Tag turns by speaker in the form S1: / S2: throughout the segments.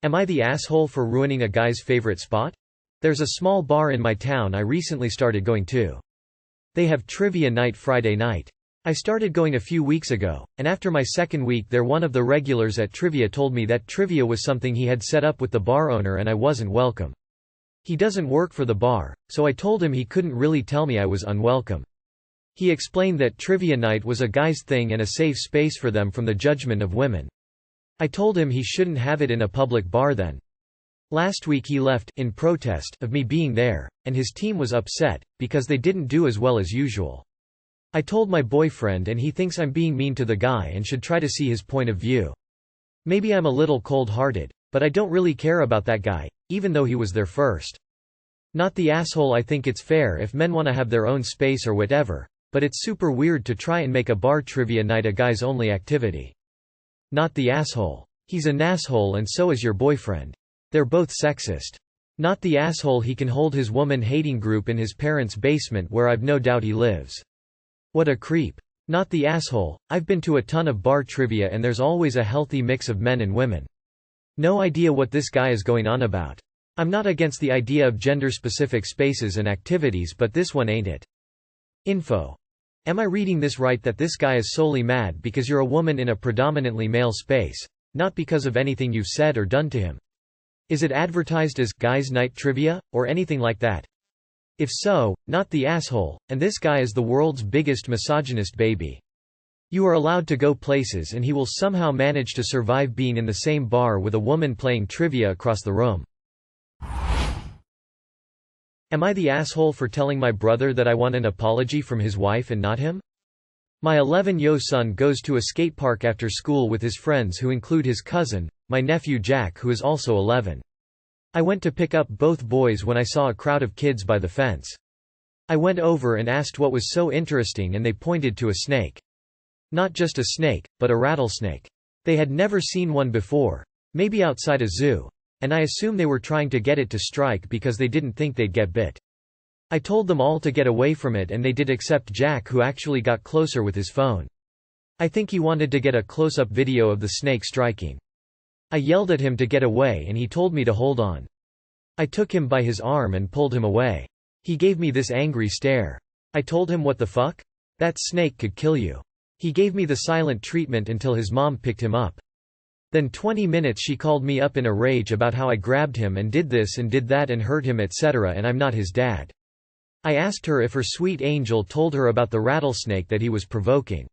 S1: Am I the asshole for ruining a guy's favorite spot? There's a small bar in my town I recently started going to. They have trivia night Friday night. I started going a few weeks ago, and after my second week there one of the regulars at trivia told me that trivia was something he had set up with the bar owner and I wasn't welcome. He doesn't work for the bar, so I told him he couldn't really tell me I was unwelcome. He explained that trivia night was a guy's thing and a safe space for them from the judgment of women. I told him he shouldn't have it in a public bar then. Last week he left, in protest of me being there, and his team was upset, because they didn't do as well as usual. I told my boyfriend and he thinks I'm being mean to the guy and should try to see his point of view. Maybe I'm a little cold-hearted, but I don't really care about that guy, even though he was there first. Not the asshole. I think it's fair if men want to have their own space or whatever, but it's super weird to try and make a bar trivia night a guys only activity. Not the asshole. He's an asshole and so is your boyfriend. They're both sexist. Not the asshole. He can hold his woman-hating group in his parents' basement where I've no doubt he lives. What a creep. Not the asshole. I've been to a ton of bar trivia and there's always a healthy mix of men and women. No idea what this guy is going on about. I'm not against the idea of gender-specific spaces and activities, but this one ain't it. Info. Am I reading this right that this guy is solely mad because you're a woman in a predominantly male space, not because of anything you've said or done to him? Is it advertised as guys' night trivia, or anything like that? If so, not the asshole, and this guy is the world's biggest misogynist baby. You are allowed to go places and he will somehow manage to survive being in the same bar with a woman playing trivia across the room. Am I the asshole for telling my brother that I want an apology from his wife and not him? My 11-year-old son goes to a skate park after school with his friends who include his cousin, my nephew Jack, who is also 11. I went to pick up both boys when I saw a crowd of kids by the fence. I went over and asked what was so interesting and they pointed to a snake. Not just a snake, but a rattlesnake. They had never seen one before, maybe outside a zoo, and I assume they were trying to get it to strike because they didn't think they'd get bit. I told them all to get away from it and they did except Jack, who actually got closer with his phone. I think he wanted to get a close-up video of the snake striking. I yelled at him to get away and he told me to hold on. I took him by his arm and pulled him away. He gave me this angry stare. I told him, what the fuck? That snake could kill you. He gave me the silent treatment until his mom picked him up. Then 20 minutes she called me up in a rage about how I grabbed him and did this and did that and hurt him etc. and I'm not his dad. I asked her if her sweet angel told her about the rattlesnake that he was provoking.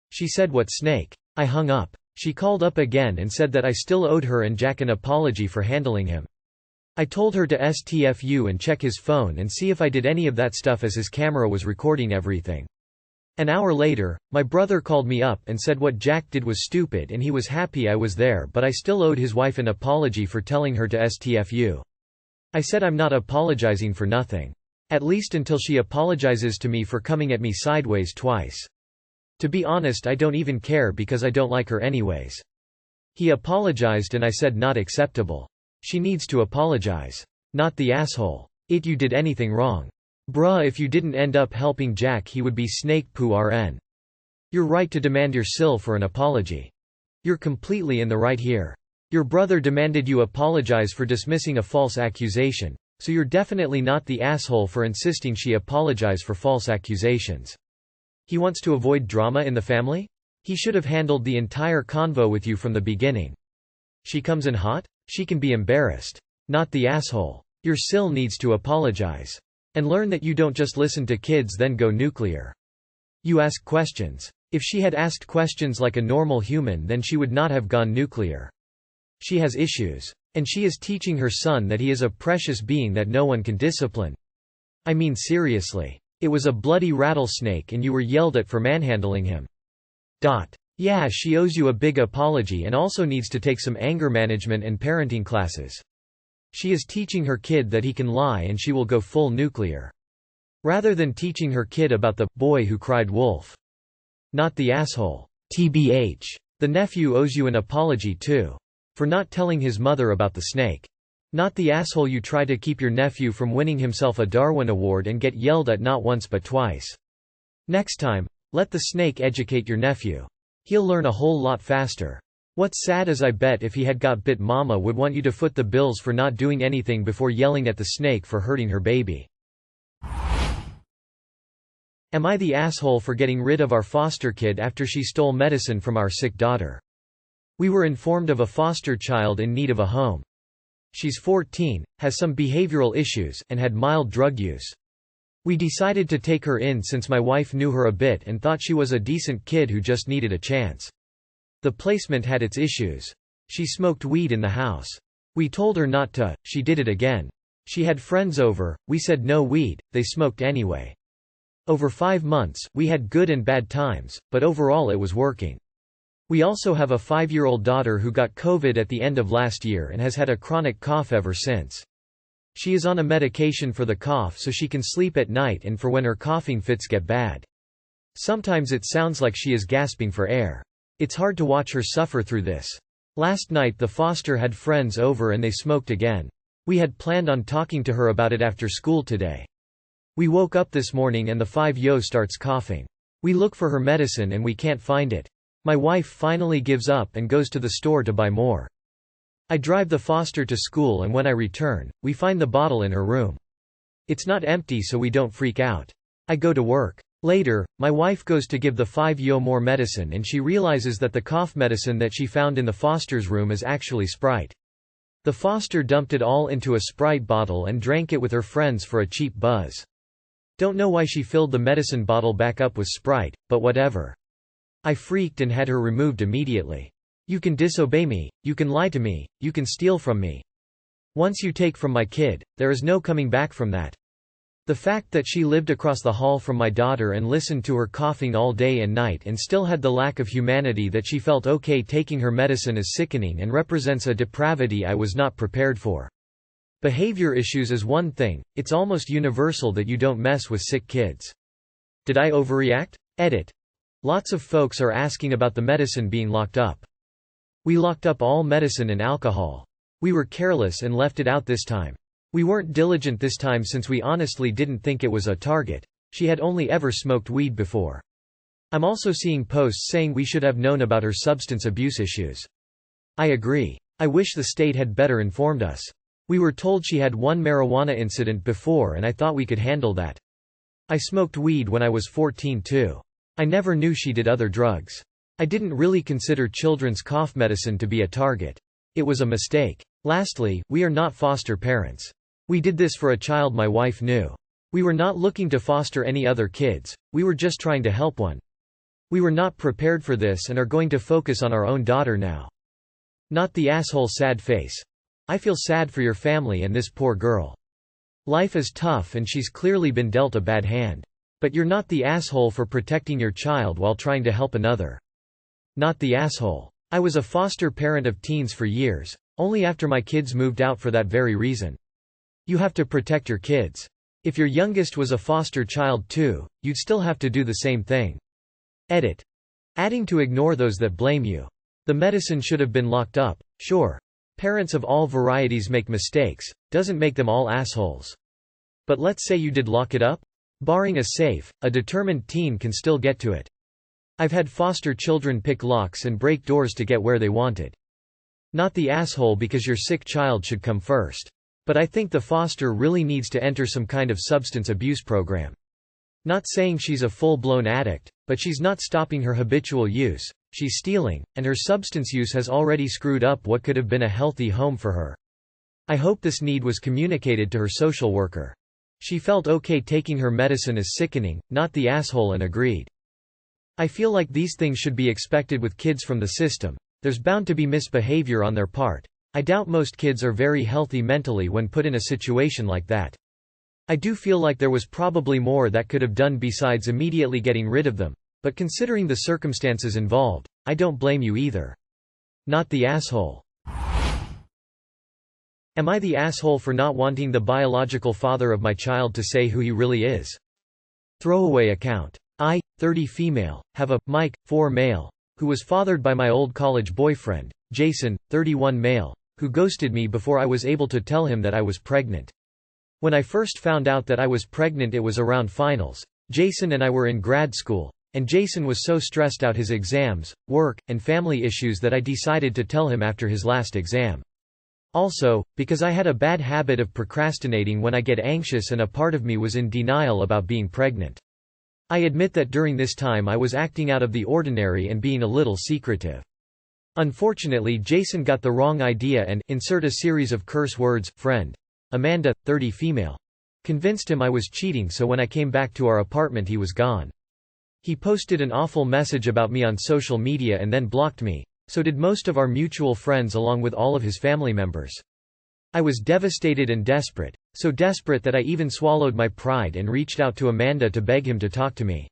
S1: She said, what snake? I hung up. She called up again and said that I still owed her and Jack an apology for handling him. I told her to STFU and check his phone and see if I did any of that stuff as his camera was recording everything. An hour later, my brother called me up and said what Jack did was stupid and he was happy I was there, but I still owed his wife an apology for telling her to STFU. I said I'm not apologizing for nothing. At least until she apologizes to me for coming at me sideways twice. To be honest, I don't even care because I don't like her anyways. He apologized and I said not acceptable. She needs to apologize. Not the asshole. You did anything wrong. Bruh, if you didn't end up helping Jack he would be snake poo RN. You're right to demand your SIL for an apology. You're completely in the right here. Your brother demanded you apologize for dismissing a false accusation, so you're definitely not the asshole for insisting she apologize for false accusations. He wants to avoid drama in the family? He should have handled the entire convo with you from the beginning. She comes in hot? She can be embarrassed. Not the asshole. Your SIL needs to apologize. And learn that you don't just listen to kids then go nuclear. You ask questions. If she had asked questions like a normal human then she would not have gone nuclear. She has issues. And she is teaching her son that he is a precious being that no one can discipline. I mean seriously. It was a bloody rattlesnake and you were yelled at for manhandling him. Yeah, she owes you a big apology and also needs to take some anger management and parenting classes. She is teaching her kid that he can lie and she will go full nuclear. Rather than teaching her kid about the boy who cried wolf. Not the asshole. TBH. The nephew owes you an apology too. For not telling his mother about the snake. Not the asshole. You try to keep your nephew from winning himself a Darwin Award and get yelled at not once but twice. Next time, let the snake educate your nephew. He'll learn a whole lot faster. What's sad is I bet if he had got bit, mama would want you to foot the bills for not doing anything before yelling at the snake for hurting her baby. Am I the asshole for getting rid of our foster kid after she stole medicine from our sick daughter? We were informed of a foster child in need of a home. She's 14, has some behavioral issues, and had mild drug use. We decided to take her in since my wife knew her a bit and thought she was a decent kid who just needed a chance. The placement had its issues. She smoked weed in the house. We told her not to, she did it again. She had friends over, we said no weed, they smoked anyway. Over 5 months, we had good and bad times, but overall it was working. We also have a 5-year-old daughter who got COVID at the end of last year and has had a chronic cough ever since. She is on a medication for the cough so she can sleep at night and for when her coughing fits get bad. Sometimes it sounds like she is gasping for air. It's hard to watch her suffer through this. Last night the foster had friends over and they smoked again. We had planned on talking to her about it after school today. We woke up this morning and the 5-year-old starts coughing. We look for her medicine and we can't find it. My wife finally gives up and goes to the store to buy more. I drive the foster to school and when I return, we find the bottle in her room. It's not empty so we don't freak out. I go to work. Later, my wife goes to give the 5-year-old more medicine and she realizes that the cough medicine that she found in the foster's room is actually Sprite. The foster dumped it all into a Sprite bottle and drank it with her friends for a cheap buzz. Don't know why she filled the medicine bottle back up with Sprite, but whatever. I freaked and had her removed immediately. You can disobey me, you can lie to me, you can steal from me. Once you take from my kid, there is no coming back from that. The fact that she lived across the hall from my daughter and listened to her coughing all day and night and still had the lack of humanity that she felt okay taking her medicine is sickening and represents a depravity I was not prepared for. Behavior issues is one thing, it's almost universal that you don't mess with sick kids. Did I overreact? Edit. Lots of folks are asking about the medicine being locked up. We locked up all medicine and alcohol. We were careless and left it out this time. We weren't diligent this time since we honestly didn't think it was a target. She had only ever smoked weed before. I'm also seeing posts saying we should have known about her substance abuse issues. I agree. I wish the state had better informed us. We were told she had one marijuana incident before and I thought we could handle that. I smoked weed when I was 14 too. I never knew she did other drugs. I didn't really consider children's cough medicine to be a target. It was a mistake. Lastly, we are not foster parents. We did this for a child my wife knew. We were not looking to foster any other kids, we were just trying to help one. We were not prepared for this and are going to focus on our own daughter now. Not the asshole sad face. I feel sad for your family and this poor girl. Life is tough and she's clearly been dealt a bad hand. But you're not the asshole for protecting your child while trying to help another. Not the asshole. I was a foster parent of teens for years, only after my kids moved out for that very reason. You have to protect your kids. If your youngest was a foster child too, you'd still have to do the same thing. Edit. Adding to ignore those that blame you. The medicine should have been locked up, sure. Parents of all varieties make mistakes, doesn't make them all assholes. But let's say you did lock it up? Barring a safe, a determined teen can still get to it. I've had foster children pick locks and break doors to get where they wanted. Not the asshole because your sick child should come first. But I think the foster really needs to enter some kind of substance abuse program. Not saying she's a full-blown addict, but she's not stopping her habitual use, she's stealing, and her substance use has already screwed up what could have been a healthy home for her. I hope this need was communicated to her social worker. She felt okay taking her medicine is sickening, not the asshole, and agreed. I feel like these things should be expected with kids from the system. There's bound to be misbehavior on their part. I doubt most kids are very healthy mentally when put in a situation like that. I do feel like there was probably more that could have done besides immediately getting rid of them, but considering the circumstances involved, I don't blame you either. Not the asshole. Am I the asshole for not wanting the biological father of my child to say who he really is? Throwaway account. I, 30 female, have a, Mike, 4 male, who was fathered by my old college boyfriend, Jason, 31 male, who ghosted me before I was able to tell him that I was pregnant. When I first found out that I was pregnant it was around finals. Jason and I were in grad school, and Jason was so stressed out his exams, work, and family issues that I decided to tell him after his last exam. Also, because I had a bad habit of procrastinating when I get anxious and a part of me was in denial about being pregnant. I admit that during this time I was acting out of the ordinary and being a little secretive. Unfortunately, Jason got the wrong idea and insert a series of curse words, friend. Amanda, 30 female. Convinced him I was cheating, so when I came back to our apartment he was gone. He posted an awful message about me on social media and then blocked me. So did most of our mutual friends along with all of his family members. I was devastated and desperate, so desperate that I even swallowed my pride and reached out to Amanda to beg him to talk to me.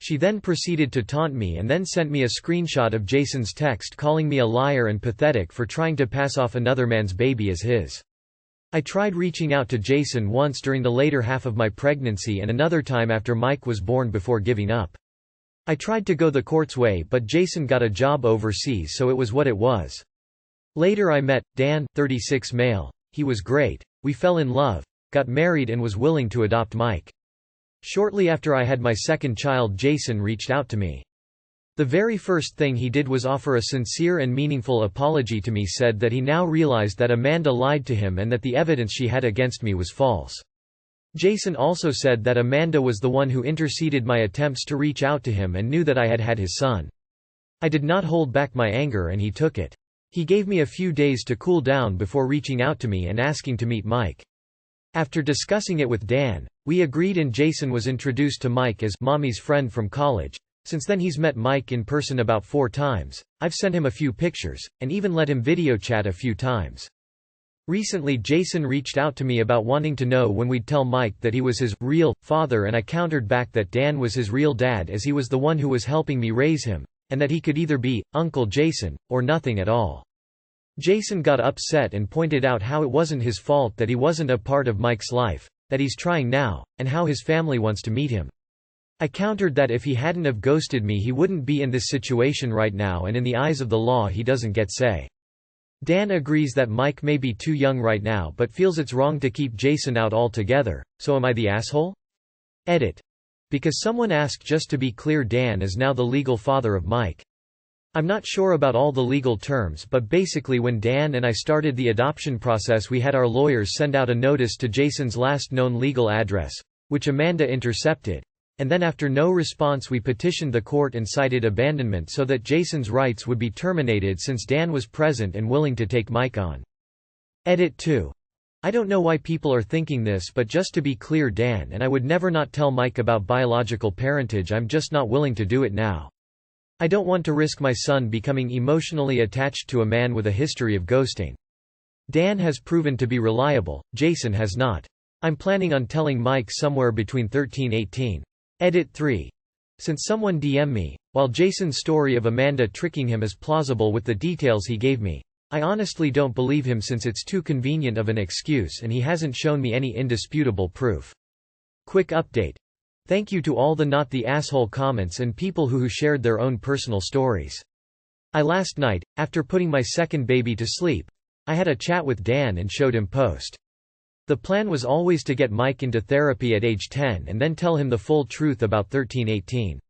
S1: She then proceeded to taunt me and then sent me a screenshot of Jason's text calling me a liar and pathetic for trying to pass off another man's baby as his. I tried reaching out to Jason once during the later half of my pregnancy and another time after Mike was born before giving up. I tried to go the court's way, but Jason got a job overseas, so it was what it was. Later I met Dan, 36 male. He was great. We fell in love, got married and was willing to adopt Mike. Shortly after I had my second child, Jason reached out to me. The very first thing he did was offer a sincere and meaningful apology to me, said that he now realized that Amanda lied to him and that the evidence she had against me was false. Jason also said that Amanda was the one who interceded my attempts to reach out to him and knew that I had had his son. I did not hold back my anger and he took it. He gave me a few days to cool down before reaching out to me and asking to meet Mike. After discussing it with Dan, we agreed and Jason was introduced to Mike as Mommy's friend from college. Since then he's met Mike in person about 4 times, I've sent him a few pictures, and even let him video chat a few times. Recently Jason reached out to me about wanting to know when we'd tell Mike that he was his real father, and I countered back that Dan was his real dad as he was the one who was helping me raise him, and that he could either be Uncle Jason, or nothing at all. Jason got upset and pointed out how it wasn't his fault that he wasn't a part of Mike's life, that he's trying now, and how his family wants to meet him. I countered that if he hadn't have ghosted me he wouldn't be in this situation right now, and in the eyes of the law he doesn't get say. Dan agrees that Mike may be too young right now but feels it's wrong to keep Jason out altogether, so am I the asshole? Edit. Because someone asked, just to be clear, Dan is now the legal father of Mike. I'm not sure about all the legal terms, but basically when Dan and I started the adoption process we had our lawyers send out a notice to Jason's last known legal address, which Amanda intercepted. And then after no response we petitioned the court and cited abandonment so that Jason's rights would be terminated since Dan was present and willing to take Mike on. Edit 2. I don't know why people are thinking this, but just to be clear, Dan and I would never not tell Mike about biological parentage. I'm just not willing to do it now. I don't want to risk my son becoming emotionally attached to a man with a history of ghosting. Dan has proven to be reliable, Jason has not. I'm planning on telling Mike somewhere between 13–18. Edit 3. Since someone DM me, while Jason's story of Amanda tricking him is plausible with the details he gave me, I honestly don't believe him since it's too convenient of an excuse and he hasn't shown me any indisputable proof. Quick update. Thank you to all the not the asshole comments and people who shared their own personal stories. Last night, after putting my second baby to sleep, I had a chat with Dan and showed him post. The plan was always to get Mike into therapy at age 10 and then tell him the full truth about 13–18.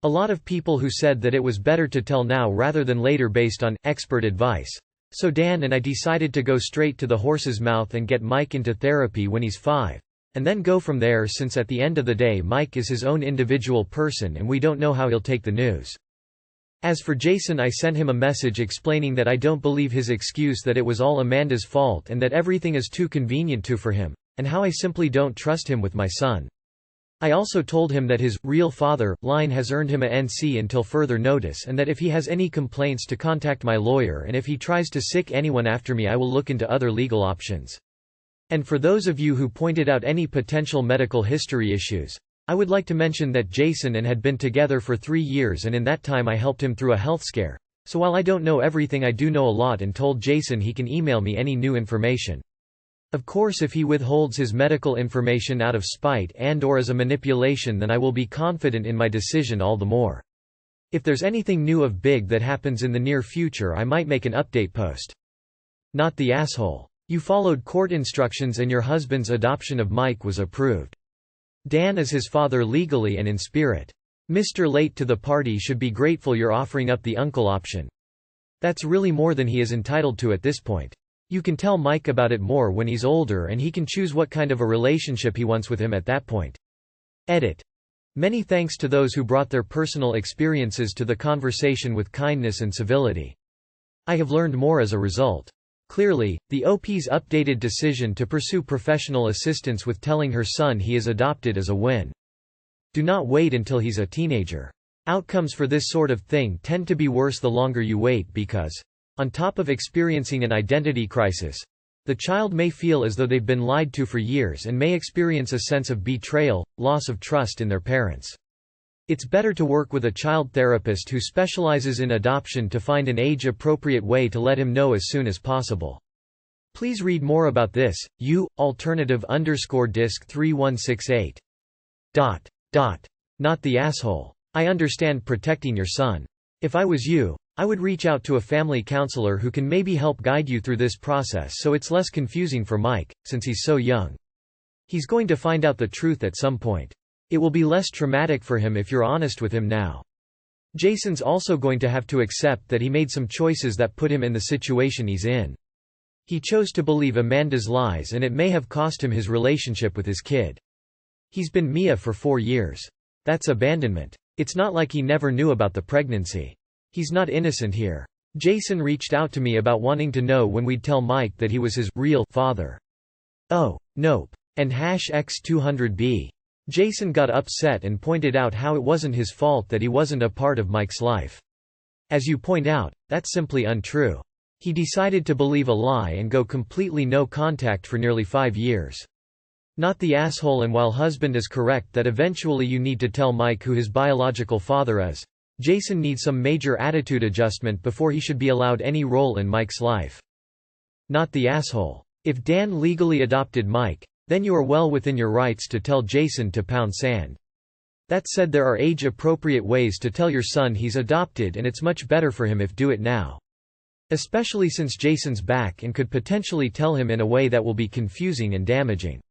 S1: A lot of people who said that it was better to tell now rather than later based on expert advice. So Dan and I decided to go straight to the horse's mouth and get Mike into therapy when he's 5. And then go from there, since at the end of the day Mike is his own individual person and we don't know how he'll take the news. As for Jason, I sent him a message explaining that I don't believe his excuse that it was all Amanda's fault and that everything is too convenient for him, and how I simply don't trust him with my son. I also told him that his real father line has earned him a NC until further notice, and that if he has any complaints to contact my lawyer, and if he tries to sick anyone after me I will look into other legal options. And for those of you who pointed out any potential medical history issues, I would like to mention that Jason and had been together for 3 years, and in that time I helped him through a health scare. So while I don't know everything, I do know a lot, and told Jason he can email me any new information. Of course, if he withholds his medical information out of spite and/or as a manipulation, then I will be confident in my decision all the more. If there's anything new of big that happens in the near future, I might make an update post. Not the asshole. You followed court instructions and your husband's adoption of Mike was approved. Dan is his father legally and in spirit. Mr. Late to the party should be grateful you're offering up the uncle option. That's really more than he is entitled to at this point. You can tell Mike about it more when he's older and he can choose what kind of a relationship he wants with him at that point. Edit. Many thanks to those who brought their personal experiences to the conversation with kindness and civility. I have learned more as a result. Clearly, the OP's updated decision to pursue professional assistance with telling her son he is adopted is a win. Do not wait until he's a teenager. Outcomes for this sort of thing tend to be worse the longer you wait because, on top of experiencing an identity crisis, the child may feel as though they've been lied to for years and may experience a sense of betrayal, loss of trust in their parents. It's better to work with a child therapist who specializes in adoption to find an age-appropriate way to let him know as soon as possible. Please read more about this, alternative_disc 3168. Not the asshole. I understand protecting your son. If I was you, I would reach out to a family counselor who can maybe help guide you through this process so it's less confusing for Mike, since he's so young. He's going to find out the truth at some point. It will be less traumatic for him if you're honest with him now. Jason's also going to have to accept that he made some choices that put him in the situation he's in. He chose to believe Amanda's lies and it may have cost him his relationship with his kid. He's been Mia for 4 years. That's abandonment. It's not like he never knew about the pregnancy. He's not innocent here. Jason reached out to me about wanting to know when we'd tell Mike that he was his real father. Oh, nope. And #X200B. Jason got upset and pointed out how it wasn't his fault that he wasn't a part of Mike's life. As you point out, that's simply untrue. He decided to believe a lie and go completely no contact for nearly 5 years. Not the asshole. And while husband is correct that eventually you need to tell Mike who his biological father is, Jason needs some major attitude adjustment before he should be allowed any role in Mike's life. Not the asshole. If Dan legally adopted Mike, then you are well within your rights to tell Jason to pound sand. That said, there are age-appropriate ways to tell your son he's adopted, and it's much better for him if do it now. Especially since Jason's back and could potentially tell him in a way that will be confusing and damaging.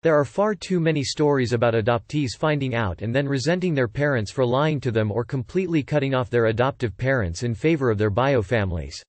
S1: There are far too many stories about adoptees finding out and then resenting their parents for lying to them or completely cutting off their adoptive parents in favor of their bio families.